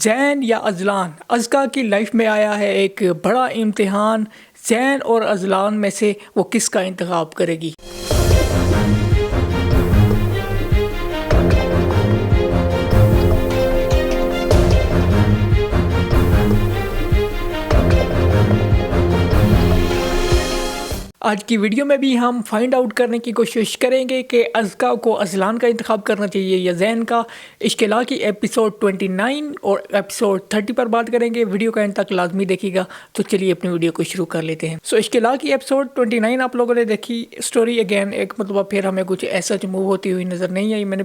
زین یا ازلان، ازکا کی لائف میں آیا ہے ایک بڑا امتحان۔ زین اور ازلان میں سے وہ کس کا انتخاب کرے گی؟ آج کی ویڈیو میں بھی ہم فائنڈ آؤٹ کرنے کی کوشش کریں گے کہ ازکا کو ازلان کا انتخاب کرنا چاہیے یا زین کا۔ عشق الہ کی ایپیسوڈ 29 اور ایپیسوڈ 30 پر بات کریں گے۔ ویڈیو کا اینڈ تک لازمی دیکھیے گا۔ تو چلیے اپنی ویڈیو کو شروع کر لیتے ہیں۔ عشق الہ کی ایپیسوڈ 29 آپ لوگوں نے دیکھی۔ اسٹوری اگین ایک مرتبہ پھر ہمیں کچھ ایسا موو ہوتی ہوئی نظر نہیں آئی۔ میں نے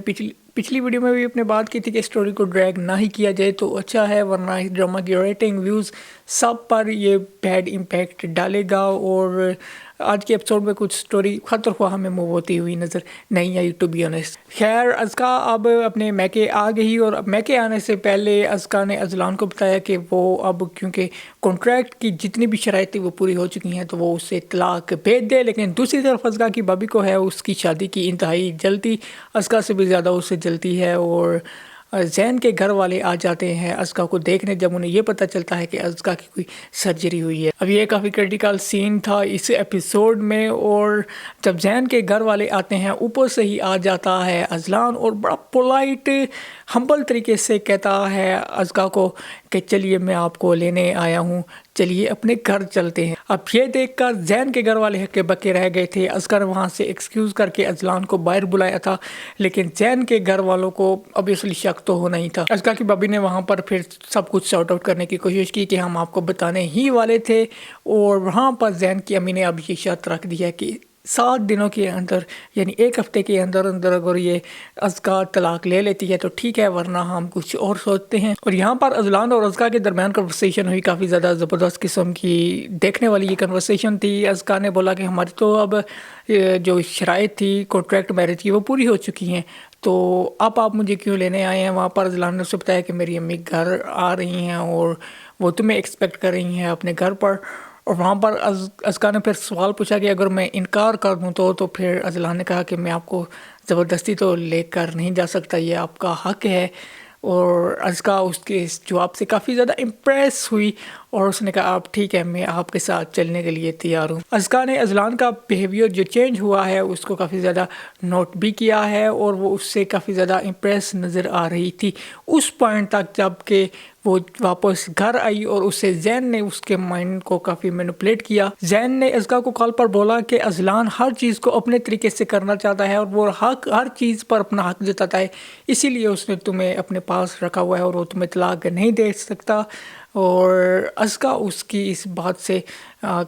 پچھلی ویڈیو میں بھی اپنے بات کی تھی کہ اسٹوری کو ڈریگ نہ ہی کیا جائے تو اچھا ہے، ورنہ اس ڈرامہ کی ریٹنگ ویوز سب پر یہ بیڈ امپیکٹ ڈالے گا۔ اور آج کے ایپیسوڈ میں کچھ اسٹوری خطر خواہ ہمیں موو ہوتی ہوئی نظر نہیں آئی ٹو بی آنیسٹ۔ خیر، ازکا اب اپنے میکے آ گئی اور میکے آنے سے پہلے ازکا نے ازلان کو بتایا کہ وہ اب کیونکہ کانٹریکٹ کی جتنی بھی شرائط تھی وہ پوری ہو چکی ہیں تو وہ اسے طلاق بھیج دے۔ لیکن دوسری طرف ازکا کی بھابھی کو ہے اس کی شادی کی انتہائی جلدی، ازکا سے بھی زیادہ اسے جلدی ہے۔ اور زین کے گھر والے آ جاتے ہیں ازکا کو دیکھنے جب انہیں یہ پتہ چلتا ہے کہ ازکا کی کوئی سرجری ہوئی ہے۔ اب یہ کافی کریٹیکل سین تھا اس ایپیسوڈ میں، اور جب زین کے گھر والے آتے ہیں اوپر سے ہی آ جاتا ہے ازلان اور بڑا پولائٹ ہمبل طریقے سے کہتا ہے ازکا کو کہ چلیے میں آپ کو لینے آیا ہوں، چلیے اپنے گھر چلتے ہیں۔ اب یہ دیکھ کر زین کے گھر والے ہکے بکے رہ گئے تھے۔ ازکا نے وہاں سے ایکسکیوز کر کے ازلان کو باہر بلایا تھا، لیکن زین کے گھر والوں کو obviously شک تو ہونا ہی تھا۔ ازکا کی بھابھی نے وہاں پر پھر سب کچھ سارٹ آؤٹ کرنے کی کوشش کی کہ ہم آپ کو بتانے ہی والے تھے، اور وہاں پر زین کی امی نے اب یہ شرط رکھ دی ہے کہ 7 دنوں کے اندر یعنی ایک ہفتے کے اندر اگر یہ ازکا طلاق لے لیتی ہے تو ٹھیک ہے، ورنہ ہم کچھ اور سوچتے ہیں۔ اور یہاں پر ازلان اور ازکا کے درمیان کنورسیشن ہوئی، کافی زیادہ زبردست قسم کی دیکھنے والی یہ کنورسیشن تھی۔ ازکا نے بولا کہ ہماری تو اب جو شرائط تھی کانٹریکٹ میرج کی وہ پوری ہو چکی ہیں، تو اب آپ مجھے کیوں لینے آئے ہیں؟ وہاں پر ازلان نے اسے بتایا کہ میری امی گھر آ رہی ہیں اور وہ تمہیں ایکسپیکٹ کر رہی ہیں اپنے گھر پر۔ اور وہاں پر ازکا نے پھر سوال پوچھا کہ اگر میں انکار کر دوں تو پھر ازلان نے کہا کہ میں آپ کو زبردستی تو لے کر نہیں جا سکتا، یہ آپ کا حق ہے۔ اور ازکا اس کے اس جواب سے کافی زیادہ امپریس ہوئی اور اس نے کہا آپ ٹھیک ہے، میں آپ کے ساتھ چلنے کے لیے تیار ہوں۔ ازکا نے ازلان کا بیہیویئر جو چینج ہوا ہے اس کو کافی زیادہ نوٹ بھی کیا ہے، اور وہ اس سے کافی زیادہ امپریس نظر آ رہی تھی اس پوائنٹ تک جب کہ وہ واپس گھر آئی اور اسے زین نے اس کے مائنڈ کو کافی مینپولیٹ کیا۔ زین نے ازکا کو کال پر بولا کہ ازلان ہر چیز کو اپنے طریقے سے کرنا چاہتا ہے اور وہ ہر چیز پر اپنا حق جتاتا ہے، اسی لیے اس نے تمہیں اپنے پاس رکھا ہوا ہے اور وہ تمہیں طلاق نہیں دے سکتا۔ اور ازکا اس کی اس بات سے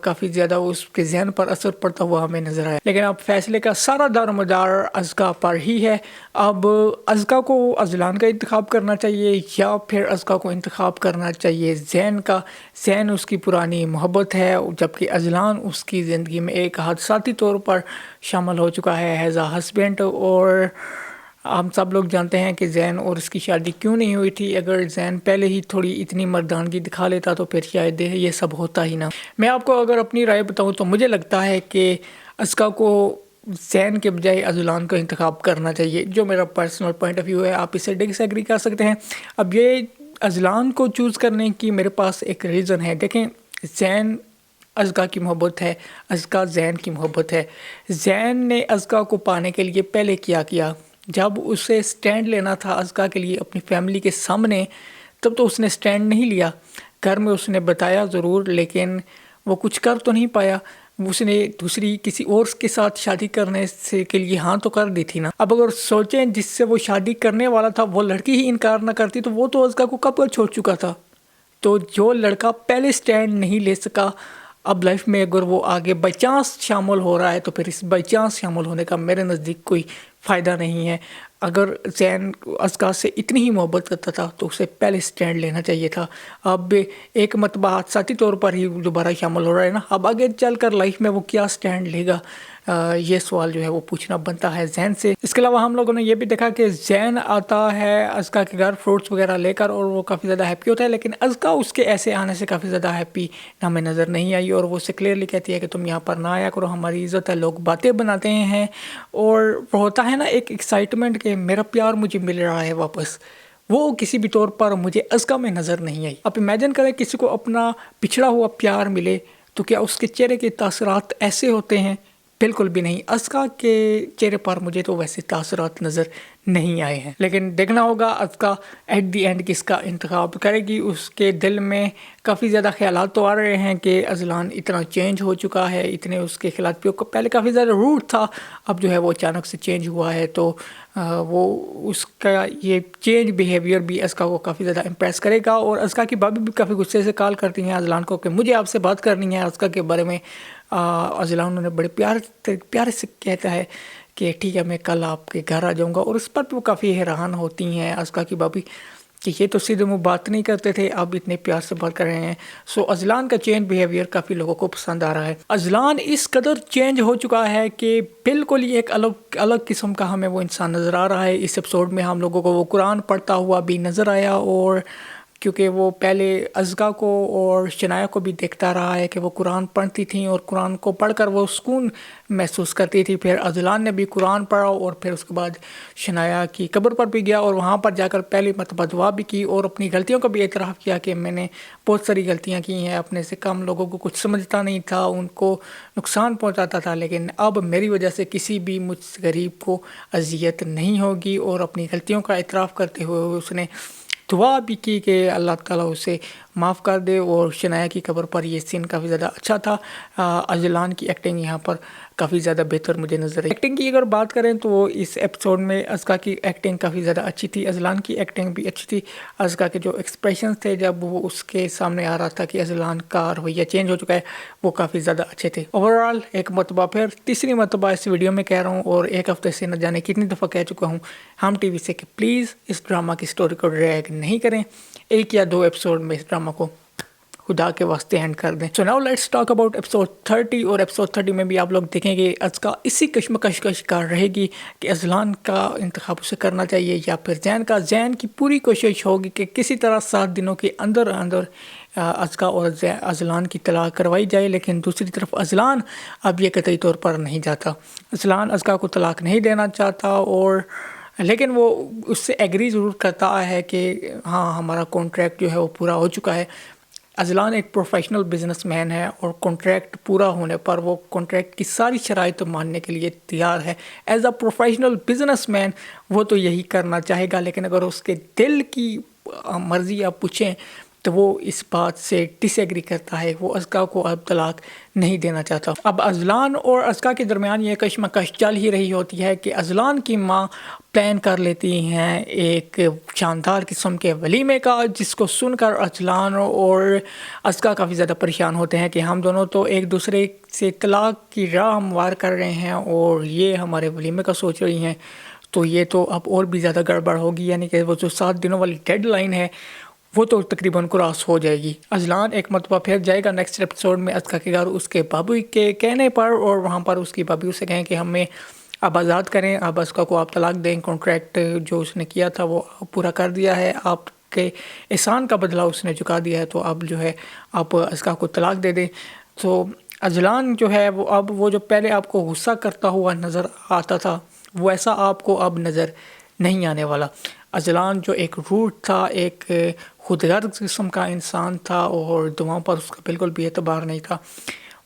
کافی زیادہ اس کے ذہن پر اثر پڑتا ہوا ہمیں نظر آیا۔ لیکن اب فیصلے کا سارا دار مدار ازکا پر ہی ہے۔ اب ازکا کو ازلان کا انتخاب کرنا چاہیے یا پھر ازکا کو انتخاب کرنا چاہیے زین کا۔ زین اس کی پرانی محبت ہے، جبکہ ازلان اس کی زندگی میں ایک حادثاتی طور پر شامل ہو چکا ہے ایز اے ہسبینڈ۔ اور ہم سب لوگ جانتے ہیں کہ زین اور اس کی شادی کیوں نہیں ہوئی تھی۔ اگر زین پہلے ہی تھوڑی اتنی مردانگی دکھا لیتا تو پھر شاید یہ سب ہوتا ہی نہ۔ میں آپ کو اگر اپنی رائے بتاؤں تو مجھے لگتا ہے کہ ازکا کو زین کے بجائے ازلان کا انتخاب کرنا چاہیے، جو میرا پرسنل پوائنٹ آف ویو ہے۔ آپ اسے ڈس ایگری کر سکتے ہیں۔ اب یہ ازلان کو چوز کرنے کی میرے پاس ایک ریزن ہے۔ دیکھیں، زین ازکا کی محبت ہے، ازکا زین کی محبت ہے۔ زین نے ازکا کو پانے کے لیے پہلے کیا جب اسے سٹینڈ لینا تھا ازکا کے لیے اپنی فیملی کے سامنے، تب تو اس نے سٹینڈ نہیں لیا۔ گھر میں اس نے بتایا ضرور، لیکن وہ کچھ کر تو نہیں پایا۔ اس نے دوسری کسی اور کے ساتھ شادی کرنے سے کے لیے ہاں تو کر دی تھی نا۔ اب اگر سوچیں جس سے وہ شادی کرنے والا تھا وہ لڑکی ہی انکار نہ کرتی تو وہ تو ازکا کو کب کا چھوڑ چکا تھا۔ تو جو لڑکا پہلے سٹینڈ نہیں لے سکا، اب لائف میں اگر وہ آگے بائی چانس شامل ہو رہا ہے تو پھر اس بائی چانس شامل ہونے کا میرے نزدیک کوئی فائدہ نہیں ہے۔ اگر زین ازکا سے اتنی ہی محبت کرتا تھا تو اسے پہلے سٹینڈ لینا چاہیے تھا۔ اب ایک مرتبہ حادثاتی طور پر ہی دوبارہ شامل ہو رہا ہے نا، اب آگے چل کر لائف میں وہ کیا سٹینڈ لے گا، یہ سوال جو ہے وہ پوچھنا بنتا ہے زین سے۔ اس کے علاوہ ہم لوگوں نے یہ بھی دیکھا کہ زین آتا ہے ازکا کے گھر فروٹس وغیرہ لے کر اور وہ کافی زیادہ ہیپی ہوتا ہے، لیکن ازکا اس کے ایسے آنے سے کافی زیادہ ہیپی ہمیں نظر نہیں آئی، اور وہ اسے کلیئرلی کہتی ہے کہ تم یہاں پر نہ آیا کرو، ہماری عزت ہے، لوگ باتیں بناتے ہیں۔ اور وہ ہوتا ہے نا ایک ایکسائٹمنٹ کہ میرا پیار مجھے مل رہا ہے واپس، وہ کسی بھی طور پر مجھے ازکا میں نظر نہیں آئی۔ آپ امیجن کریں کسی کو اپنا پچھڑا ہوا پیار ملے تو کیا اس کے چہرے کے تاثرات ایسے ہوتے ہیں؟ بالکل بھی نہیں۔ ازکا کے چہرے پر مجھے تو ویسے تاثرات نظر نہیں آئے ہیں، لیکن دیکھنا ہوگا ازکا ایٹ دی اینڈ کس کا انتخاب کرے گی۔ اس کے دل میں کافی زیادہ خیالات تو آ رہے ہیں کہ اذلان اتنا چینج ہو چکا ہے، اتنے اس کے خلاف پہلے کافی زیادہ روڈ تھا، اب جو ہے وہ اچانک سے چینج ہوا ہے، تو وہ اس کا یہ چینج بیہیویئر بھی ازکا کو کافی زیادہ امپریس کرے گا۔ اور ازکا کی بھابھی بھی کافی غصے سے کال کرتی ہیں اذلان کو کہ مجھے آپ سے بات کرنی ہے ازکا کے بارے میں۔ اذلان انہیں بڑے پیار سے کہتا ہے کہ ٹھیک ہے میں کل آپ کے گھر آ جاؤں گا، اور اس پر بھی وہ کافی حیران ہوتی ہیں ازکا کی بھابھی کہ یہ تو سیدھے منہ بات نہیں کرتے تھے، اب اتنے پیار سے بات کر رہے ہیں۔ سو اذلان کا چینج بیہیویئر کافی لوگوں کو پسند آ رہا ہے۔ اذلان اس قدر چینج ہو چکا ہے کہ بالکل ہی ایک الگ قسم کا ہمیں وہ انسان نظر آ رہا ہے۔ اس ایپیسوڈ میں ہم لوگوں کو وہ قرآن پڑھتا ہوا بھی نظر آیا، اور کیونکہ وہ پہلے ازکا کو اور شنایا کو بھی دیکھتا رہا ہے کہ وہ قرآن پڑھتی تھیں اور قرآن کو پڑھ کر وہ سکون محسوس کرتی تھی۔ پھر اذلان نے بھی قرآن پڑھا اور پھر اس کے بعد شنایا کی قبر پر بھی گیا اور وہاں پر جا کر پہلی مرتبہ دعا بھی کی اور اپنی غلطیوں کا بھی اعتراف کیا کہ میں نے بہت ساری غلطیاں کی ہیں، اپنے سے کم لوگوں کو کچھ سمجھتا نہیں تھا، ان کو نقصان پہنچاتا تھا، لیکن اب میری وجہ سے کسی بھی مجھ غریب کو اذیت نہیں ہوگی۔ اور اپنی غلطیوں کا اعتراف کرتے ہوئے اس نے دعا بھی کی کہ اللہ تعالیٰ اسے معاف کر دے۔ اور شنایا کی قبر پر یہ سین کافی زیادہ اچھا تھا۔ اذلان کی ایکٹنگ یہاں پر کافی زیادہ بہتر مجھے نظر آئی۔ ایکٹنگ کی اگر بات کریں تو اس ایپیسوڈ میں ازکا کی ایکٹنگ کافی زیادہ اچھی تھی، اذلان کی ایکٹنگ بھی اچھی تھی۔ ازکا کے جو ایکسپریشنز تھے جب وہ اس کے سامنے آ رہا تھا کہ اذلان کا رویہ چینج ہو چکا ہے، وہ کافی زیادہ اچھے تھے۔ اوورآل ایک مرتبہ پھر تیسری مرتبہ اس ویڈیو میں کہہ رہا ہوں اور ایک ہفتے سے نہ جانے کتنی دفعہ کہہ چکا ہوں ہم ٹی وی سے کہ پلیز اس ڈرامہ کی سٹوری کو ڈریگ نہیں کریں، ایک یا دو ایپیسوڈ میں اس ڈرامہ کو خدا کے واسطے اینڈ کر دیں۔ So now let's talk about episode 30، اور ایپیسوڈ 30 میں بھی آپ لوگ دیکھیں گے ازکا اسی کشمکش کا شکار رہے گی کہ اذلان کا انتخاب اسے کرنا چاہیے یا پھر زین کا۔ زین کی پوری کوشش ہوگی کہ کسی طرح 7 دنوں کے اندر ازکا اور اذلان کی طلاق کروائی جائے، لیکن دوسری طرف اذلان اب یہ قطعی طور پر نہیں چاہتا۔ اذلان ازکا کو طلاق نہیں دینا چاہتا، اور لیکن وہ اس سے ایگری ضرور کرتا ہے کہ ہاں ہمارا کانٹریکٹ جو ہے وہ پورا ہو چکا ہے۔ اذلان ایک پروفیشنل بزنس مین ہے اور کانٹریکٹ پورا ہونے پر وہ کانٹریکٹ کی ساری شرائط ماننے کے لیے تیار ہے۔ As a professional business man وہ تو یہی کرنا چاہے گا، لیکن اگر اس کے دل کی مرضی آپ پوچھیں تو وہ اس بات سے ڈس ایگری کرتا ہے، وہ ازکا کو اب طلاق نہیں دینا چاہتا۔ اب اذلان اور ازکا کے درمیان یہ کشمکش چل ہی رہی ہوتی ہے کہ اذلان کی ماں پلان کر لیتی ہیں ایک شاندار قسم کے ولیمے کا، جس کو سن کر اذلان اور ازکا کافی زیادہ پریشان ہوتے ہیں کہ ہم دونوں تو ایک دوسرے سے طلاق کی راہ ہموار کر رہے ہیں اور یہ ہمارے ولیمے کا سوچ رہی ہیں، تو یہ تو اب اور بھی زیادہ گڑبڑ ہوگی، یعنی کہ وہ جو 7 دنوں والی ڈیڈ لائن ہے وہ تو تقریباً کراس ہو جائے گی۔ اذلان ایک مرتبہ پھر جائے گا نیکسٹ ایپیسوڈ میں ازکا کے گھر اس کے بابو کے کہنے پر، اور وہاں پر اس کی بابی اسے کہیں کہ ہمیں اب آزاد کریں، اب ازکا کو آپ طلاق دیں، کانٹریکٹ جو اس نے کیا تھا وہ پورا کر دیا ہے، آپ کے احسان کا بدلہ اس نے چکا دیا ہے، تو اب جو ہے آپ ازکا کو طلاق دے دیں۔ تو اذلان جو ہے وہ اب وہ جو پہلے آپ کو غصہ کرتا ہوا نظر آتا تھا وہ ایسا آپ کو اب نظر نہیں آنے والا۔ اذلان جو ایک روٹ تھا، ایک خود غرض قسم کا انسان تھا اور دعاؤں پر اس کا بالکل بھی اعتبار نہیں تھا،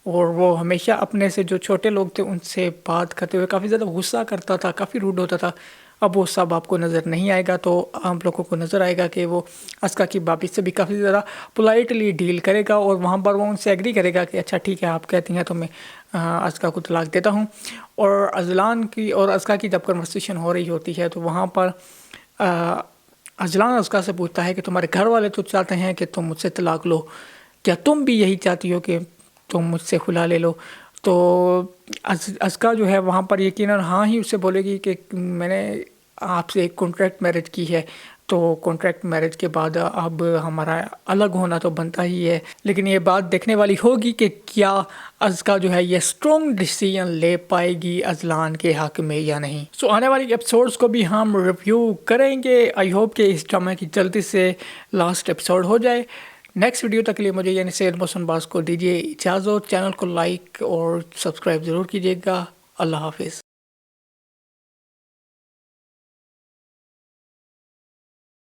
اور وہ ہمیشہ اپنے سے جو چھوٹے لوگ تھے ان سے بات کرتے ہوئے کافی زیادہ غصہ کرتا تھا، کافی روڈ ہوتا تھا۔ اب وہ سب آپ کو نظر نہیں آئے گا، تو عام لوگوں کو نظر آئے گا کہ وہ ازکا کی بابی سے بھی کافی زیادہ پولائٹلی ڈیل کرے گا، اور وہاں پر وہ ان سے ایگری کرے گا کہ اچھا ٹھیک ہے آپ کہتی ہیں تو میں ازکا کو طلاق دیتا ہوں۔ اور اذلان کی اور ازکا کی جب کنورسیشن ہو رہی ہوتی ہے تو وہاں پر اذلان ازکا سے پوچھتا ہے کہ تمہارے گھر والے تو چاہتے ہیں کہ تم مجھ سے طلاق لو، کیا تم بھی یہی چاہتی ہو کہ تم مجھ سے خلا لے لو؟ تو ازکا جو ہے وہاں پر یقیناً ہاں ہی اسے بولے گی کہ میں نے آپ سے ایک کانٹریکٹ میرج کی ہے، تو کانٹریکٹ میرج کے بعد اب ہمارا الگ ہونا تو بنتا ہی ہے، لیکن یہ بات دیکھنے والی ہوگی کہ کیا ازکا جو ہے یہ اسٹرانگ ڈیسیژن لے پائے گی اذلان کے حق میں یا نہیں۔ سو آنے والی ایپیسوڈز کو بھی ہم ریویو کریں گے۔ آئی ہوپ کہ اس ڈرامے کی جلدی سے لاسٹ ایپیسوڈ ہو جائے۔ نیکسٹ ویڈیو تک کے لیے مجھے یعنی سید محسن باز کو دیجیے اجازت، چینل کو لائک اور سبسکرائب ضرور کیجیے گا۔ اللہ حافظ۔